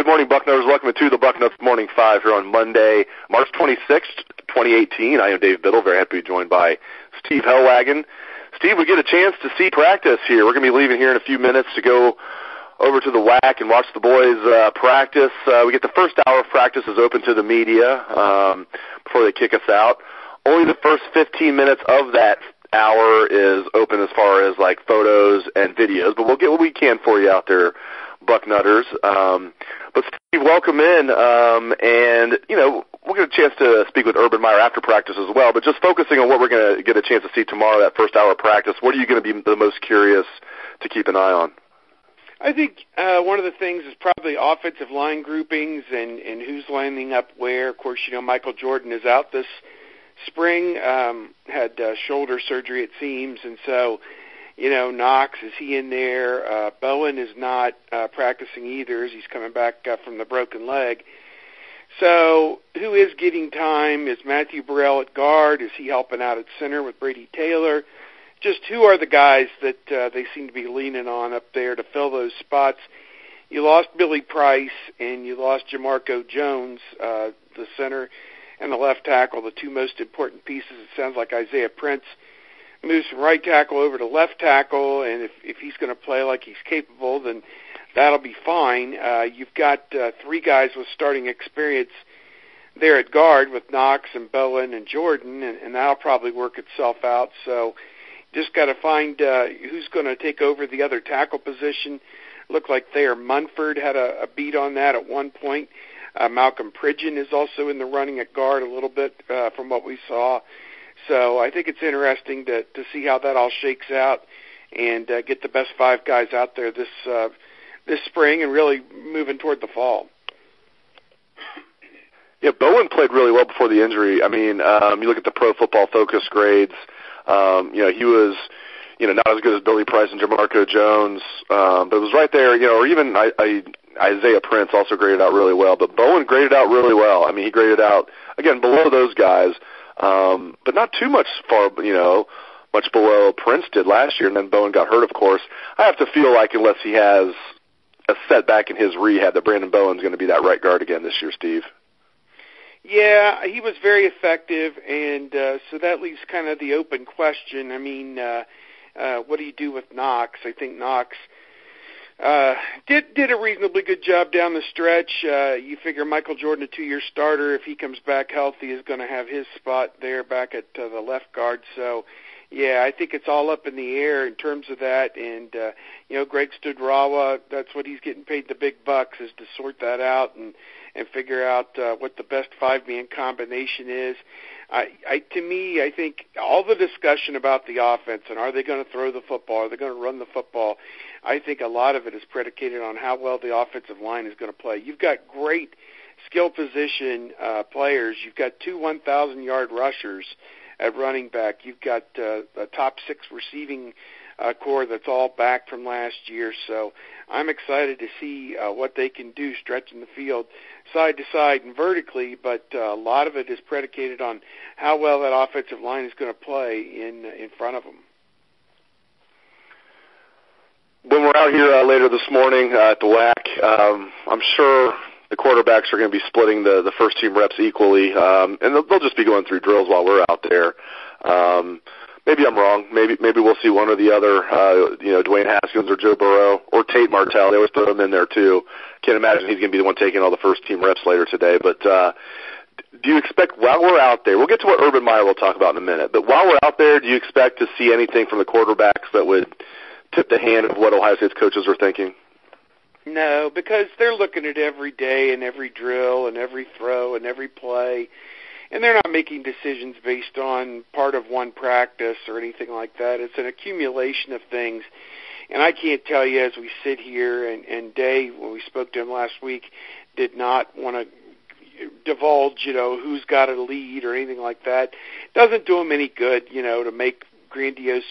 Good morning, Bucknuts. Welcome to the Bucknuts Morning 5 here on Monday, March 26th, 2018. I am Dave Biddle, very happy to be joined by Steve Helwagen. Steve, we get a chance to see practice here. We're going to be leaving here in a few minutes to go over to the WAC and watch the boys practice. We get the first hour of practice is open to the media before they kick us out. Only the first 15 minutes of that hour is open as far as like photos and videos, but we'll get what we can for you out there, Bucknutters. But Steve, welcome in, and we'll get a chance to speak with Urban Meyer after practice as well. But just focusing on what we're going to get a chance to see tomorrow, that first hour of practice, what are you going to be the most curious to keep an eye on? I think one of the things is probably offensive line groupings and who's lining up where. Of course, Michael Jordan is out this spring, had shoulder surgery, it seems, and so, Knox, is he in there? Bowen is not practicing either as he's coming back from the broken leg. So who is getting time? Is Matthew Burrell at guard? Is he helping out at center with Brady Taylor? Just who are the guys that they seem to be leaning on up there to fill those spots? You lost Billy Price and you lost Jamarco Jones, the center, and the left tackle, the two most important pieces. It sounds like Isaiah Prince moves from right tackle over to left tackle, and if he's going to play like he's capable, then that'll be fine. You've got three guys with starting experience there at guard with Knox and Bowen and Jordan, and that'll probably work itself out. So just got to find who's going to take over the other tackle position. Looked like Thayer Munford had a beat on that at one point. Malcolm Pridgeon is also in the running at guard a little bit from what we saw. So I think it's interesting to see how that all shakes out and get the best five guys out there this spring and really moving toward the fall. Yeah, Bowen played really well before the injury. I mean, you look at the Pro Football Focus grades. He was, not as good as Billy Price and Jamarco Jones, but it was right there. Or even Isaiah Prince also graded out really well, but Bowen graded out really well. I mean, he graded out again below those guys, but not too much much below Prince did last year. And then Bowen got hurt, of course. I have to feel like unless he has a setback in his rehab, that Brandon Bowen's going to be that right guard again this year, Steve. Yeah, he was very effective, and so that leaves kind of the open question. I mean, what do you do with Knox? I think Knox did a reasonably good job down the stretch. You figure Michael Jordan, a 2-year starter, if he comes back healthy, is going to have his spot there back at the left guard. So, yeah, I think it's all up in the air in terms of that. And, Greg Studrawa, that's what he's getting paid the big bucks, is to sort that out and figure out what the best five-man combination is. To me, I think all the discussion about the offense and are they going to throw the football, are they going to run the football, I think a lot of it is predicated on how well the offensive line is going to play. You've got great skill position players. You've got two 1,000-yard rushers at running back. You've got a top 6 receiving core that's all back from last year. So I'm excited to see what they can do stretching the field side to side and vertically, but a lot of it is predicated on how well that offensive line is going to play in front of them. When we're out here later this morning at the WAC, I'm sure the quarterbacks are going to be splitting the first team reps equally, and they'll just be going through drills while we're out there. Maybe I'm wrong. Maybe we'll see one or the other, Dwayne Haskins or Joe Burrow or Tate Martell. They always throw him in there too. Can't imagine he's going to be the one taking all the first team reps later today. But do you expect while we're out there, we'll get to what Urban Meyer will talk about in a minute, but while we're out there, do you expect to see anything from the quarterbacks that would tip the hand of what Ohio State's coaches are thinking? No, because they're looking at every day and every drill and every throw and every play, and they're not making decisions based on part of one practice or anything like that. It's an accumulation of things. And I can't tell you as we sit here, and Dave, when we spoke to him last week, did not want to divulge, who's got a lead or anything like that. It doesn't do him any good, to make grandiose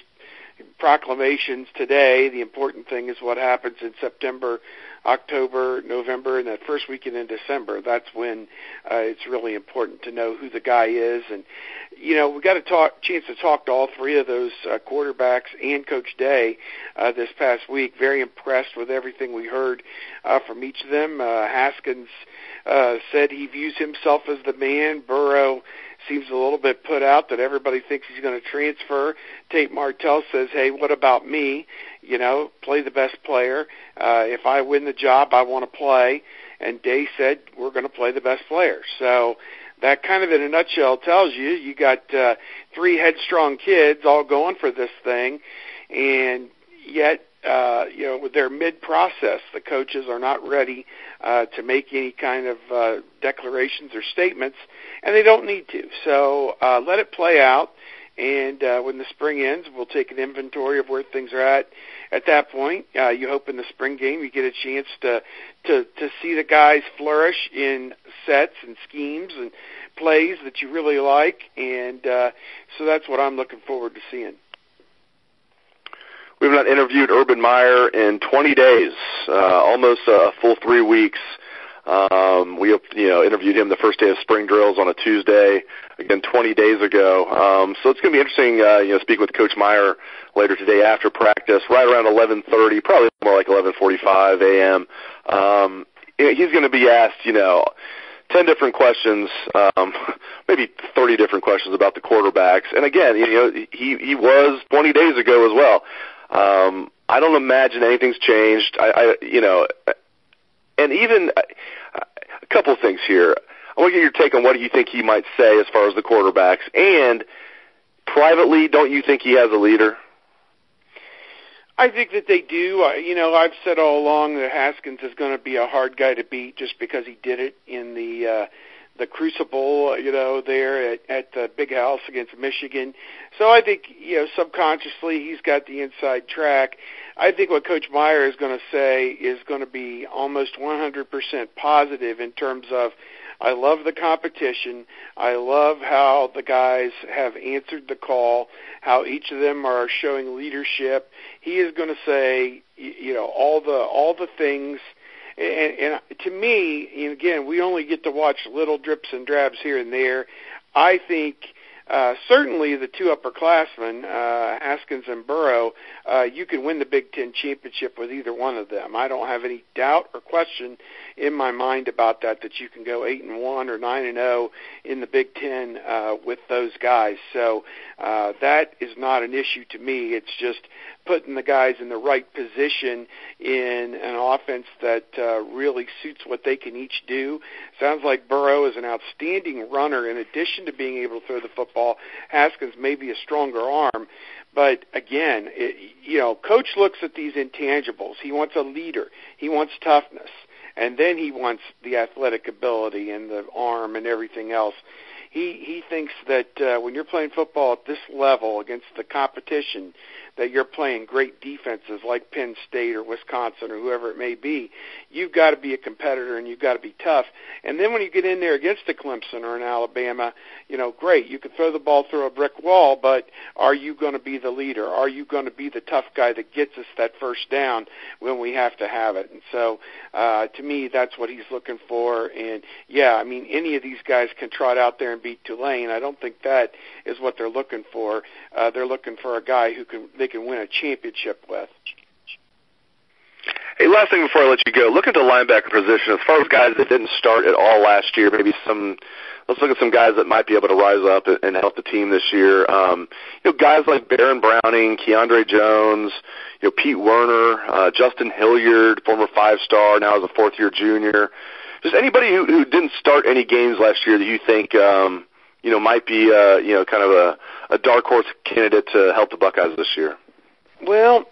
proclamations today. The important thing is what happens in September October, November, and that first weekend in December. That's when it's really important to know who the guy is. And, we got a chance to talk to all three of those quarterbacks and Coach Day this past week. Very impressed with everything we heard from each of them. Haskins said he views himself as the man. Burrow seems a little bit put out that everybody thinks he's going to transfer. Tate Martell says, hey, what about me? Play the best player. If I win the job, I want to play. And Day said, we're going to play the best player. So that kind of in a nutshell tells you got three headstrong kids all going for this thing, and yet, they're mid-process. The coaches are not ready to make any kind of declarations or statements, and they don't need to. So let it play out, and when the spring ends, we'll take an inventory of where things are at. At that point, you hope in the spring game you get a chance to see the guys flourish in sets and schemes and plays that you really like, and so that's what I'm looking forward to seeing. We've not interviewed Urban Meyer in 20 days, almost a full 3 weeks. We interviewed him the first day of spring drills on a Tuesday, again 20 days ago. So it's going to be interesting, speaking with Coach Meyer later today after practice, right around 11:30, probably more like 11:45 a.m. He's going to be asked, 10 different questions, maybe 30 different questions about the quarterbacks. And again, he was 20 days ago as well. I don't imagine anything's changed. And even a couple of things here. I want to get your take on what do you think he might say as far as the quarterbacks. And privately, don't you think he has a leader? I think that they do. I've said all along that Haskins is going to be a hard guy to beat just because he did it in the Crucible, there at the Big House against Michigan. So I think, subconsciously he's got the inside track. I think what Coach Meyer is going to say is going to be almost 100% positive in terms of, I love the competition. I love how the guys have answered the call, how each of them are showing leadership. He is going to say, all the things. And to me, again, we only get to watch little drips and drabs here and there. I think certainly the two upperclassmen, Haskins and Burrow, you can win the Big Ten championship with either one of them. I don't have any doubt or question in my mind about that you can go 8-1 or 9-0 in the Big Ten with those guys. So that is not an issue to me. It's just putting the guys in the right position in an offense that really suits what they can each do. Sounds like Burrow is an outstanding runner in addition to being able to throw the football. Haskins may be a stronger arm. But, again, Coach looks at these intangibles. He wants a leader. He wants toughness. And then he wants the athletic ability and the arm and everything else. He thinks that when you're playing football at this level against the competition, that you're playing great defenses like Penn State or Wisconsin or whoever it may be, you've got to be a competitor and you've got to be tough. And then when you get in there against a Clemson or an Alabama, great, you can throw the ball through a brick wall, but are you going to be the leader? Are you going to be the tough guy that gets us that first down when we have to have it? And so to me, that's what he's looking for. And, any of these guys can trot out there and beat Tulane. I don't think that is what they're looking for. They're looking for a guy who they can win a championship with. Hey, last thing before I let you go, look at the linebacker position. As far as guys that didn't start at all last year, let's look at some guys that might be able to rise up and help the team this year. Guys like Baron Browning, Keandre Jones, Pete Werner, Justin Hilliard, former 5-star, now as a fourth-year junior. Just anybody who didn't start any games last year that you think might be kind of a dark horse candidate to help the Buckeyes this year. Well,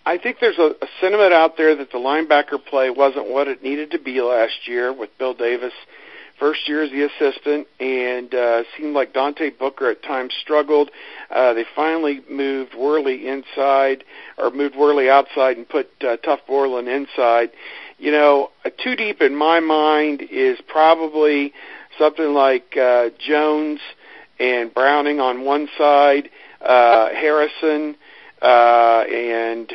I think there's a sentiment out there that the linebacker play wasn't what it needed to be last year with Bill Davis. First year as the assistant, and seemed like Dante Booker at times struggled. They finally moved Worley outside and put Tough Borland inside. Too deep in my mind is probably something like Jones and Browning on one side, Harrison and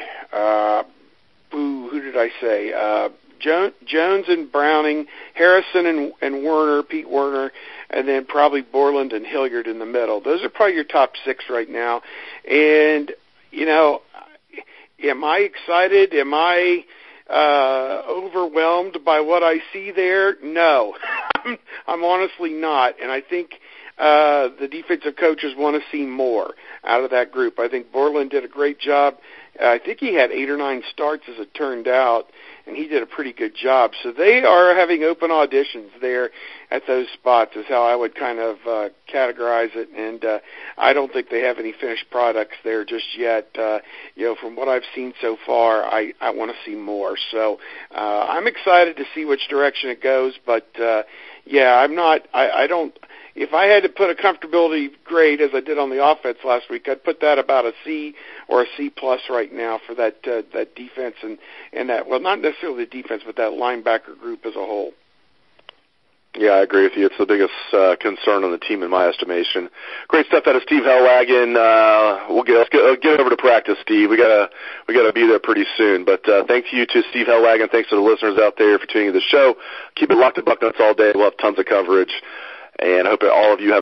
who did I say? Jones and Browning, Harrison and Werner, Pete Werner, and then probably Borland and Hilliard in the middle. Those are probably your top 6 right now. And, am I excited? Am I overwhelmed by what I see there? No, I'm honestly not. And I think the defensive coaches want to see more out of that group. I think Borland did a great job. I think he had 8 or 9 starts as it turned out, and he did a pretty good job. So they are having open auditions there at those spots is how I would kind of categorize it. And I don't think they have any finished products there just yet. From what I've seen so far, I want to see more. So I'm excited to see which direction it goes. But, I'm not – I don't – if I had to put a comfortability grade, as I did on the offense last week, I'd put that about a C or a C+ right now for that defense and that, well, not necessarily the defense, but that linebacker group as a whole. Yeah, I agree with you. It's the biggest concern on the team in my estimation. Great stuff out of Steve Helwagen. Let's get over to practice, Steve. We gotta be there pretty soon. But thank you to Steve Helwagen. Thanks to the listeners out there for tuning in to the show. Keep it locked to Bucknuts all day. We'll have tons of coverage. And I hope that all of you have